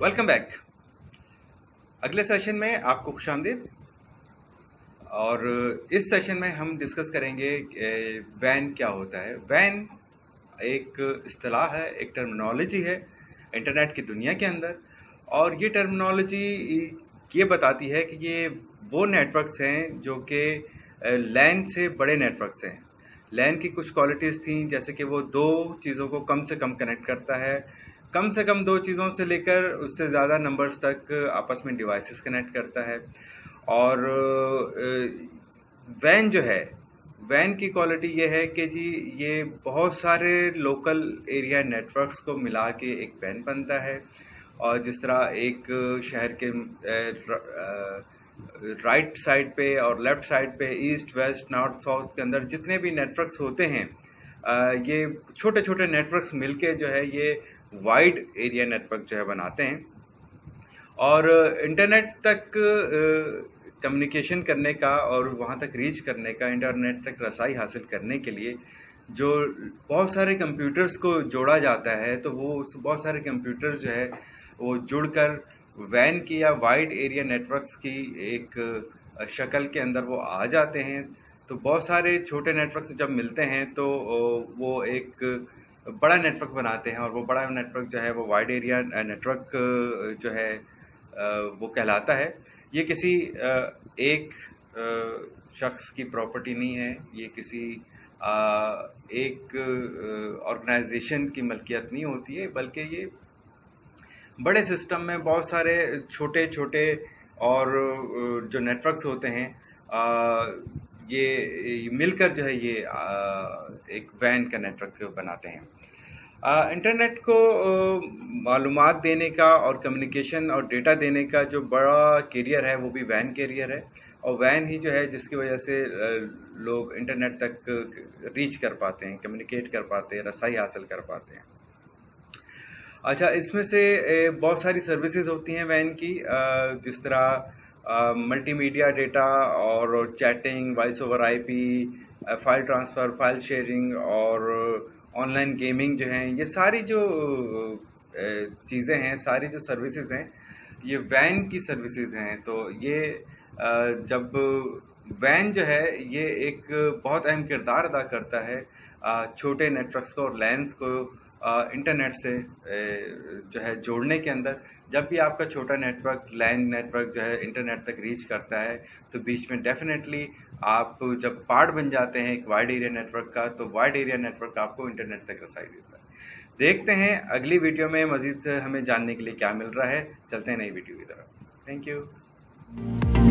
Welcome back. अगले session में आपको खुशामदीद। और इस सेशन में हम डिस्कस करेंगे वैन क्या होता है। वैन एक इस्तिलाह है, एक टर्मिनोलॉजी है इंटरनेट की दुनिया के अंदर। और ये टर्मिनोलॉजी ये बताती है कि ये वो नेटवर्क्स हैं जो कि लैन से बड़े नेटवर्क्स हैं। लैन की कुछ क्वालिटीज़ थी, जैसे कि वो दो चीज़ों को कम से कम कनेक्ट करता है, कम से कम दो चीज़ों से लेकर उससे ज़्यादा नंबर्स तक आपस में डिवाइसेस कनेक्ट करता है। और वैन जो है, वैन की क्वालिटी ये है कि जी ये बहुत सारे लोकल एरिया नेटवर्क्स को मिला के एक वैन बनता है। और जिस तरह एक शहर के राइट साइड पे और लेफ्ट साइड पे, ईस्ट वेस्ट नॉर्थ साउथ के अंदर जितने भी नेटवर्क्स होते हैं, ये छोटे छोटे नेटवर्क्स मिलके जो है ये वाइड एरिया नेटवर्क जो है बनाते हैं। और इंटरनेट तक कम्युनिकेशन करने का और वहाँ तक रीच करने का, इंटरनेट तक रसाई हासिल करने के लिए जो बहुत सारे कंप्यूटर्स को जोड़ा जाता है, तो वो बहुत सारे कंप्यूटर जो है वो जुड़कर वैन की या वाइड एरिया नेटवर्क्स की एक शक्ल के अंदर वो आ जाते हैं। तो बहुत सारे छोटे नेटवर्क्स जब मिलते हैं तो वो एक बड़ा नेटवर्क बनाते हैं, और वो बड़ा नेटवर्क जो है वो वाइड एरिया नेटवर्क जो है वो कहलाता है। ये किसी एक शख्स की प्रॉपर्टी नहीं है, ये किसी एक ऑर्गेनाइजेशन की मलकियत नहीं होती है, बल्कि ये बड़े सिस्टम में बहुत सारे छोटे छोटे और जो नेटवर्क्स होते हैं, ये मिलकर जो है ये एक वैन का नेटवर्क बनाते हैं। इंटरनेट को मालूमात देने का और कम्युनिकेशन और डेटा देने का जो बड़ा कैरियर है वो भी वैन कैरियर है। और वैन ही जो है जिसकी वजह से लोग इंटरनेट तक रीच कर पाते हैं, कम्युनिकेट कर पाते हैं, रसाई हासिल कर पाते हैं। अच्छा, इसमें से बहुत सारी सर्विसेज होती हैं वैन की, जिस तरह मल्टीमीडिया डेटा और chatting, voice over IP, file transfer, file sharing और ऑनलाइन गेमिंग जो हैं, ये सारी जो चीज़ें हैं, सारी जो सर्विसेज हैं, ये वैन की सर्विसेज हैं। तो ये जब वैन जो है ये एक बहुत अहम किरदार अदा करता है छोटे नेटवर्क्स को और लैन्स को इंटरनेट से जो है जोड़ने के अंदर। जब भी आपका छोटा नेटवर्क, लैन नेटवर्क जो है इंटरनेट तक रीच करता है, तो बीच में डेफिनेटली आप जब पार्ट बन जाते हैं एक वाइड एरिया नेटवर्क का, तो वाइड एरिया नेटवर्क आपको इंटरनेट तक रसाई देता है। देखते हैं अगली वीडियो में मज़ीद हमें जानने के लिए क्या मिल रहा है। चलते हैं नई वीडियो की तरफ। Thank you.